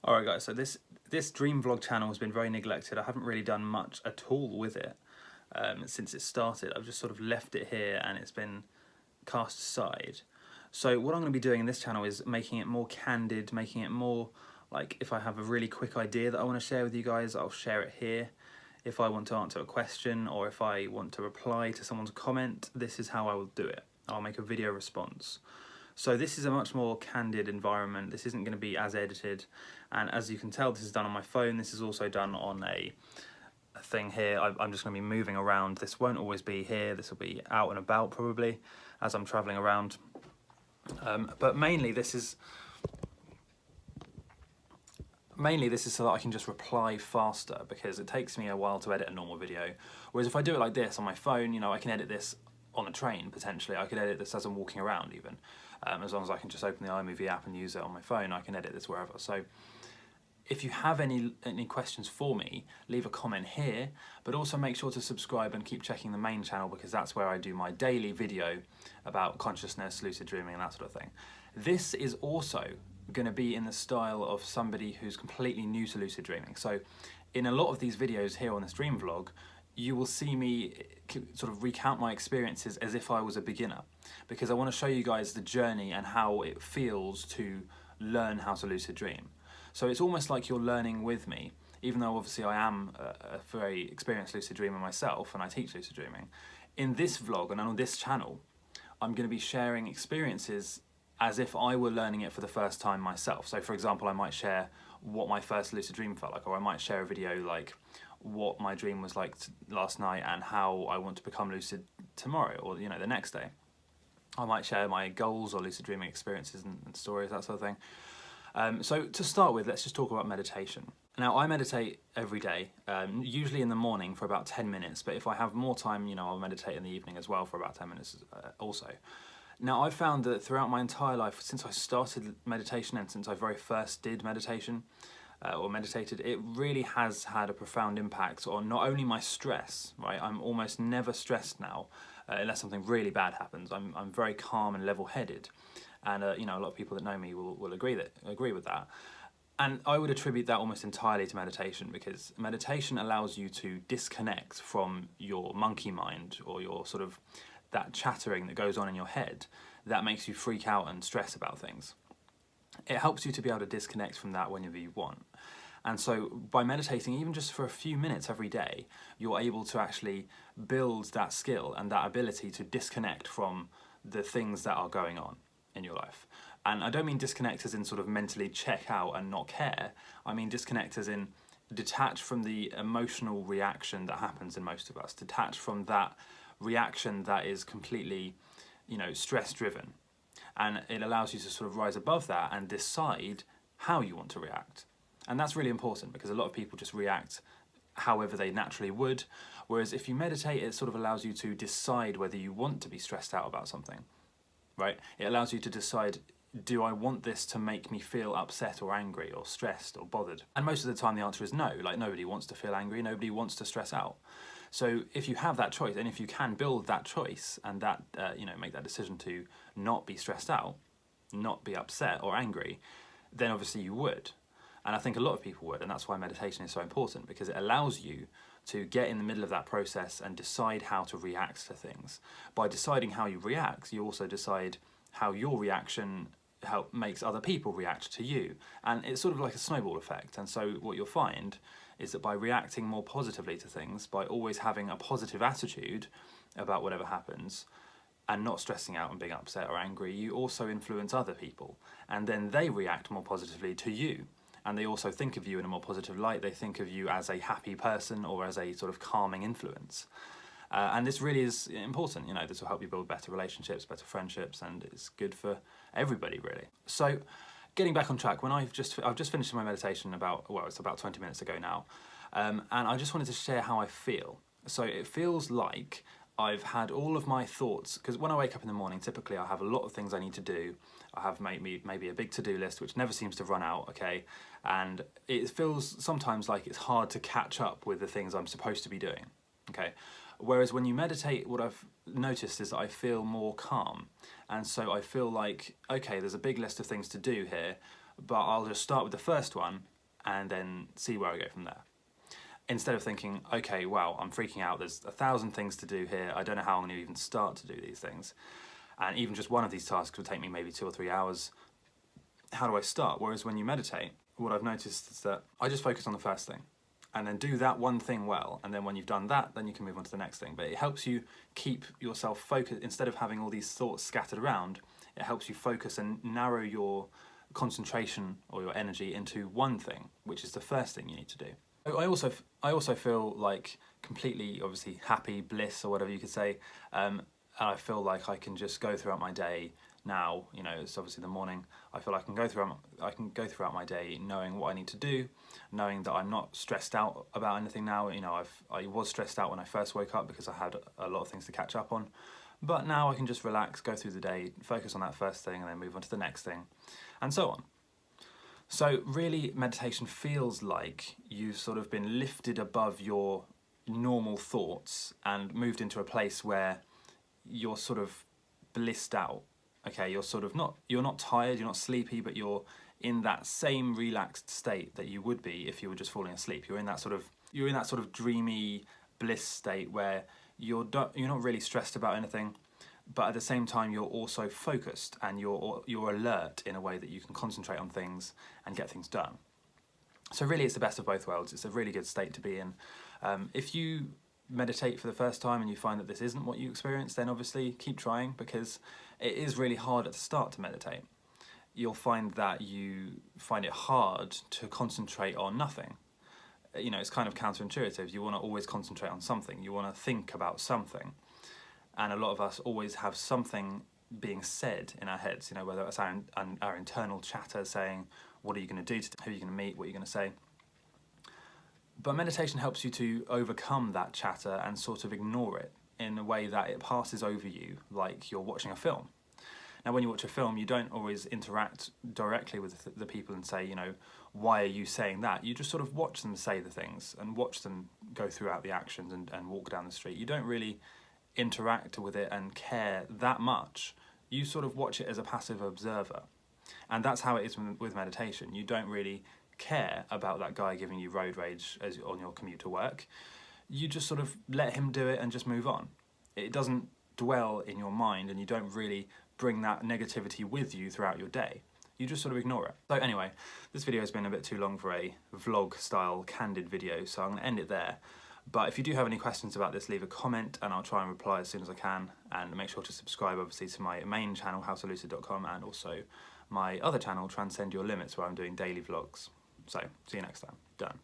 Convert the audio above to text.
Alright guys, so this dream vlog channel has been very neglected. I haven't really done much at all with it since it started. I've just sort of left it here and it's been cast aside. So what I'm going to be doing in this channel is making it more candid, making it more like if I have a really quick idea that I want to share with you guys, I'll share it here. If I want to answer a question or if I want to reply to someone's comment, this is how I will do it. I'll make a video response. So this is a much more candid environment. This isn't going to be as edited, and as you can tell, this is done on my phone. This is also done on a thing here. I'm just going to be moving around. This won't always be here. This will be out and about probably as I'm traveling around. But mainly this is so that I can just reply faster, because it takes me a while to edit a normal video. Whereas if I do it like this on my phone, you know, I can edit this on a train potentially. I could edit this as I'm walking around even. As long as I can just open the iMovie app and use it on my phone, I can edit this wherever. So if you have any questions for me, leave a comment here, but also make sure to subscribe and keep checking the main channel, because that's where I do my daily video about consciousness, lucid dreaming and that sort of thing. This is also going to be in the style of somebody who's completely new to lucid dreaming. So in a lot of these videos here on this dream vlog, you will see me sort of recount my experiences as if I was a beginner, because I want to show you guys the journey and how it feels to learn how to lucid dream. So it's almost like you're learning with me, even though obviously I am a very experienced lucid dreamer myself and I teach lucid dreaming. In this vlog and on this channel, I'm going to be sharing experiences as if I were learning it for the first time myself. So for example, I might share what my first lucid dream felt like, or I might share a video like what my dream was like last night and how I want to become lucid tomorrow, or you know, the next day. I might share my goals or lucid dreaming experiences and stories, that sort of thing. So to start with, let's just talk about meditation. Now, I meditate every day, usually in the morning for about 10 minutes, but if I have more time, you know, I'll meditate in the evening as well for about 10 minutes also. Now, I've found that throughout my entire life, since I started meditation and since I very first did meditation, or meditated, it really has had a profound impact on not only my stress, right? I'm almost never stressed now, unless something really bad happens. I'm very calm and level-headed, and you know, a lot of people that know me will agree with that. And I would attribute that almost entirely to meditation, because meditation allows you to disconnect from your monkey mind, or your sort of that chattering that goes on in your head that makes you freak out and stress about things. It helps you to be able to disconnect from that whenever you want. And so by meditating, even just for a few minutes every day, you're able to actually build that skill and that ability to disconnect from the things that are going on in your life. And I don't mean disconnect as in sort of mentally check out and not care. I mean disconnect as in detach from the emotional reaction that happens in most of us. Detach from that reaction that is completely, you know, stress driven. And it allows you to sort of rise above that and decide how you want to react. And that's really important, because a lot of people just react however they naturally would, whereas if you meditate, it sort of allows you to decide whether you want to be stressed out about something, right? It allows you to decide, do I want this to make me feel upset or angry or stressed or bothered? And most of the time the answer is no. Like, nobody wants to feel angry, nobody wants to stress out. So if you have that choice, and if you can build that choice and that, you know, make that decision to not be stressed out, not be upset or angry, then obviously you would. And I think a lot of people would, and that's why meditation is so important, because it allows you to get in the middle of that process and decide how to react to things. By deciding how you react, you also decide how your reaction makes other people react to you. And it's sort of like a snowball effect. And so what you'll find is that by reacting more positively to things, by always having a positive attitude about whatever happens, and not stressing out and being upset or angry, you also influence other people. And then they react more positively to you. And they also think of you in a more positive light. They think of you as a happy person or as a sort of calming influence. And this really is important. You know, this will help you build better relationships, better friendships, and it's good for everybody, really. So, getting back on track, when I've just finished my meditation it's about 20 minutes ago now, and I just wanted to share how I feel. So it feels like I've had all of my thoughts, because when I wake up in the morning, typically I have a lot of things I need to do. I have maybe a big to-do list, which never seems to run out, okay? And it feels sometimes like it's hard to catch up with the things I'm supposed to be doing, okay? Whereas when you meditate, what I've noticed is that I feel more calm. And so I feel like, okay, there's a big list of things to do here, but I'll just start with the first one and then see where I go from there. Instead of thinking, okay, wow, I'm freaking out, there's 1,000 things to do here, I don't know how I'm going to even start to do these things. And even just one of these tasks would take me maybe 2 or 3 hours. How do I start? Whereas when you meditate, what I've noticed is that I just focus on the first thing and then do that one thing well. And then when you've done that, then you can move on to the next thing. But it helps you keep yourself focused. Instead of having all these thoughts scattered around, it helps you focus and narrow your concentration or your energy into one thing, which is the first thing you need to do. I also feel like completely, obviously, happy, bliss, or whatever you could say. And I feel like I can just go throughout my day now. You know, it's obviously the morning. I feel like I can go throughout my day knowing what I need to do, knowing that I'm not stressed out about anything now. You know, I was stressed out when I first woke up because I had a lot of things to catch up on. But now I can just relax, go through the day, focus on that first thing, and then move on to the next thing, and so on. So really, meditation feels like you've sort of been lifted above your normal thoughts and moved into a place where you're sort of blissed out. Okay, you're not tired, you're not sleepy, but you're in that same relaxed state that you would be if you were just falling asleep. You're in that sort of dreamy bliss state where you're not really stressed about anything, but at the same time you're also focused and you're alert in a way that you can concentrate on things and get things done. So really, it's the best of both worlds. It's a really good state to be in. If you meditate for the first time and you find that this isn't what you experience, then obviously keep trying, because it is really hard at the start to meditate. You'll find that you find it hard to concentrate on nothing. You know, it's kind of counterintuitive. You want to always concentrate on something. You want to think about something. And a lot of us always have something being said in our heads, you know, whether it's our internal chatter saying, what are you going to do today? Who are you going to meet? What are you going to say? But meditation helps you to overcome that chatter and sort of ignore it in a way that it passes over you like you're watching a film. Now, when you watch a film, you don't always interact directly with the people and say, you know, why are you saying that? You just sort of watch them say the things and watch them go throughout the actions and walk down the street. You don't really interact with it and care that much. You sort of watch it as a passive observer. And that's how it is with meditation. You don't really care about that guy giving you road rage on your commute to work. You just sort of let him do it and just move on. It doesn't dwell in your mind, and you don't really bring that negativity with you throughout your day. You just sort of ignore it. So anyway, this video has been a bit too long for a vlog style candid video, so I'm going to end it there. But if you do have any questions about this, leave a comment and I'll try and reply as soon as I can. And make sure to subscribe, obviously, to my main channel, howtolucid.com, and also my other channel, Transcend Your Limits, where I'm doing daily vlogs. So, see you next time. Done.